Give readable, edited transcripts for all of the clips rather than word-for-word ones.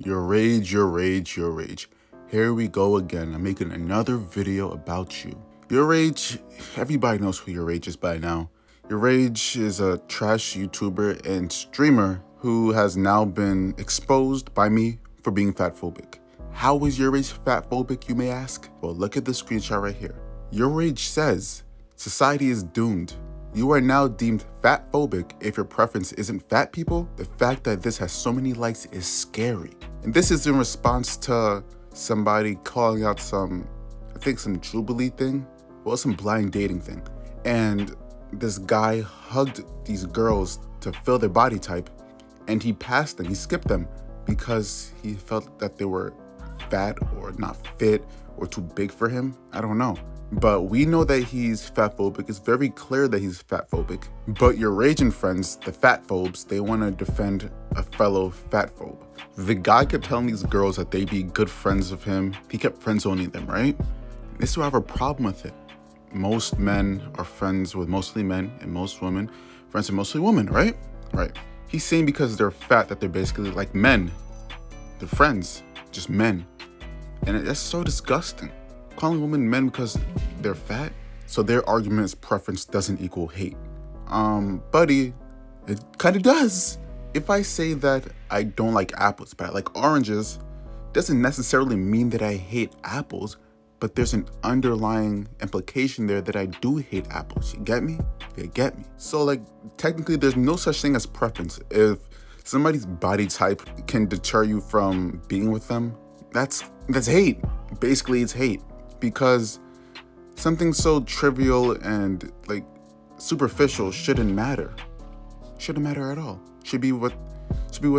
Your rage, your rage, your rage. Here we go again. I'm making another video about you. YourRAGE, everybody knows who YourRAGE is by now. YourRAGE is a trash YouTuber and streamer who has now been exposed by me for being fatphobic. How is YourRAGE fatphobic, you may ask? Well, look at the screenshot right here. YourRAGE says, society is doomed. You are now deemed fatphobic if your preference isn't fat people. The fact that this has so many likes is scary. And this is in response to somebody calling out some Jubilee thing. Well, some blind dating thing. And this guy hugged these girls to fill their body type, and he passed them, he skipped them because he felt that they were fat or not fit or too big for him. I don't know. But we know that he's fatphobic. It's very clear that he's fatphobic. But your raging friends, the fatphobes, they want to defend a fellow fatphobe. The guy kept telling these girls that they'd be good friends of him. He kept friend-zoning them, right? This is why I have a problem with it. Most men are friends with mostly men, and most women friends with mostly women, right? Right. He's saying because they're fat that they're basically like men. They're friends, just men. And that's so disgusting. Calling women men because they're fat. So their argument is preference doesn't equal hate. Buddy, it kind of does. If I say that I don't like apples, but I like oranges, doesn't necessarily mean that I hate apples, but there's an underlying implication there that I do hate apples. You get me? You get me? So like, technically there's no such thing as preference. If somebody's body type can deter you from being with them, that's hate. Basically, it's hate. Because something so trivial and like superficial shouldn't matter. Shouldn't matter at all. Should be what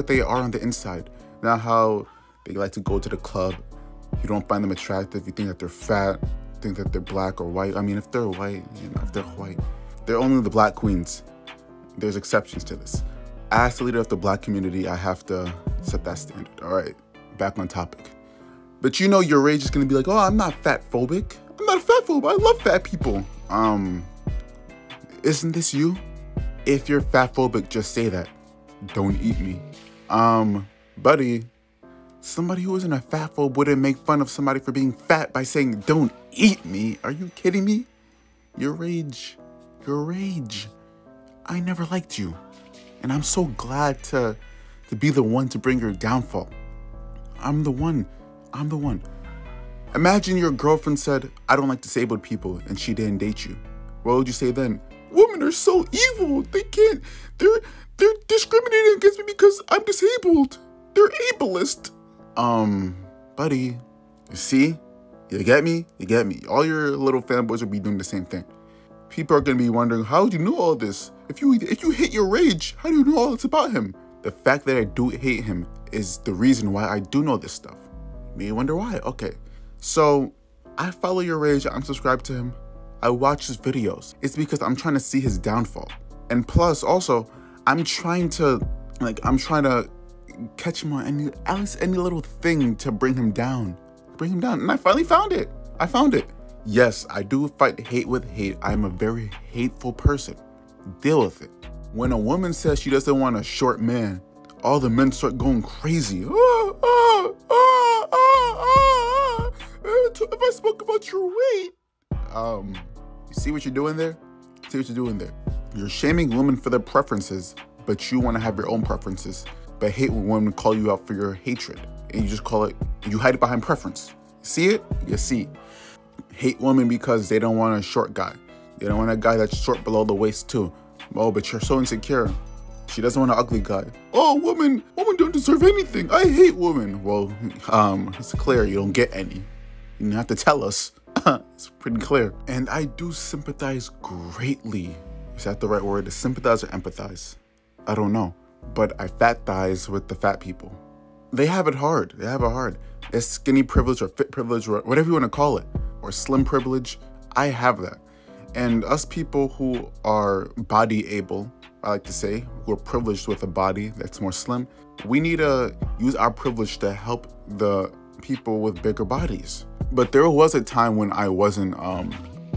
they are on the inside. Not how they like to go to the club. You don't find them attractive. You think that they're fat. Think that they're black or white. I mean, if they're white, if they're white, they're only the black queens. There's exceptions to this. As the leader of the black community, I have to set that standard. All right, back on topic. But you know YourRAGE is gonna be like, oh, I'm not fatphobic. I'm not a fatphobe. I love fat people. Isn't this you? If you're fatphobic, just say that. Don't eat me. Buddy, somebody who isn't a fatphobe wouldn't make fun of somebody for being fat by saying, don't eat me. Are you kidding me? YourRAGE. I never liked you. And I'm so glad to be the one to bring your downfall. I'm the one. Imagine your girlfriend said, I don't like disabled people, and she didn't date you. What would you say then? Women are so evil. They're discriminating against me because I'm disabled. They're ableist. Buddy, you see? You get me? You get me. All your little fanboys will be doing the same thing. People are gonna be wondering, how do you know all this? If you hate YourRAGE, how do you know all this about him? The fact that I do hate him is the reason why I do know this stuff. You may wonder why. Okay, so I follow YourRAGE. I'm subscribed to him. I watch his videos. It's because I'm trying to see his downfall. And plus, also, I'm trying to catch him on at least any little thing to bring him down. And I finally found it. I found it. Yes, I do fight hate with hate. I'm a very hateful person. Deal with it. When a woman says she doesn't want a short man, all the men start going crazy. If I spoke about your weight. You see what you're doing there? You're shaming women for their preferences, but you want to have your own preferences. But hate when women call you out for your hatred. And you just you hide it behind preference. See it? You see. Hate women because they don't want a short guy. They don't want a guy that's short below the waist too. Oh, but you're so insecure. She doesn't want an ugly guy. Oh, women don't deserve anything. I hate women. Well, it's clear you don't get any. You don't have to tell us. It's pretty clear. And I do sympathize greatly. Is that the right word? Sympathize or empathize? I don't know. But I fat-thize with the fat people. They have it hard. It's skinny privilege or fit privilege or whatever you want to call it. Or slim privilege. I have that. And us people who are body able, I like to say, who are privileged with a body that's more slim, we need to use our privilege to help the people with bigger bodies. But there was a time when I wasn't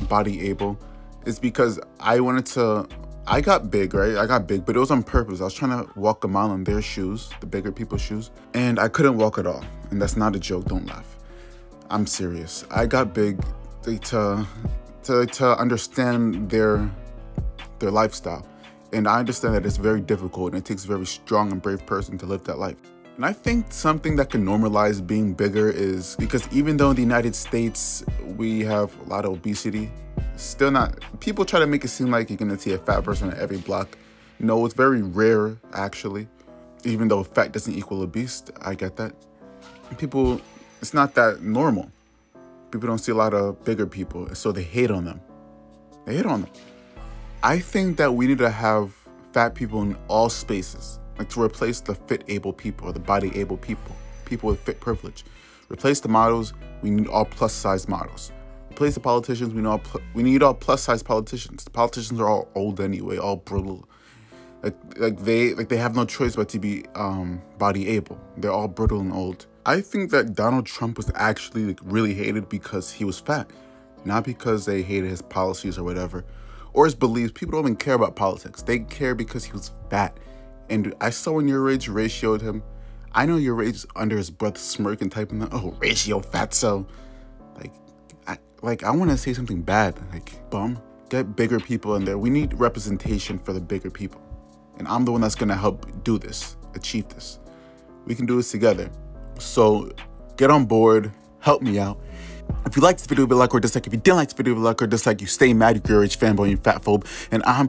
body able. It's because I wanted to I got big, right? I got big, but it was on purpose. I was trying to walk a mile in their shoes, the bigger people's shoes, and I couldn't walk at all. And that's not a joke, don't laugh. I'm serious. I got big to understand their lifestyle. And I understand that it's very difficult and it takes a very strong and brave person to live that life. And I think something that can normalize being bigger is because even though in the United States, we have a lot of obesity, still not, people try to make it seem like you're gonna see a fat person at every block. No, it's very rare actually. Even though fat doesn't equal obese, I get that. People, it's not that normal. People don't see a lot of bigger people, so they hate on them. They hate on them. I think that we need to have fat people in all spaces, like to replace the fit able people or the body able people, people with fit privilege. Replace the models, we need all plus size models. Replace the politicians, we need all plus size politicians. The politicians are all old anyway, all brutal. Like they have no choice but to be body able. They're all brittle and old. I think that Donald Trump was actually like really hated because he was fat, not because they hated his policies or whatever, or his beliefs. People don't even care about politics. They care because he was fat. And I saw when YourRAGE ratioed him. I know YourRAGE under his breath smirking, typing, "Oh, ratio fatso." Like I want to say something bad, like bum. Get bigger people in there. We need representation for the bigger people. And I'm the one that's gonna help do this, achieve this. We can do this together. So get on board, help me out. If you liked this video, leave a like or dislike. If you didn't like this video, leave a like or dislike. You stay mad, you're YourRAGE fanboy, you fatphobe. And I'm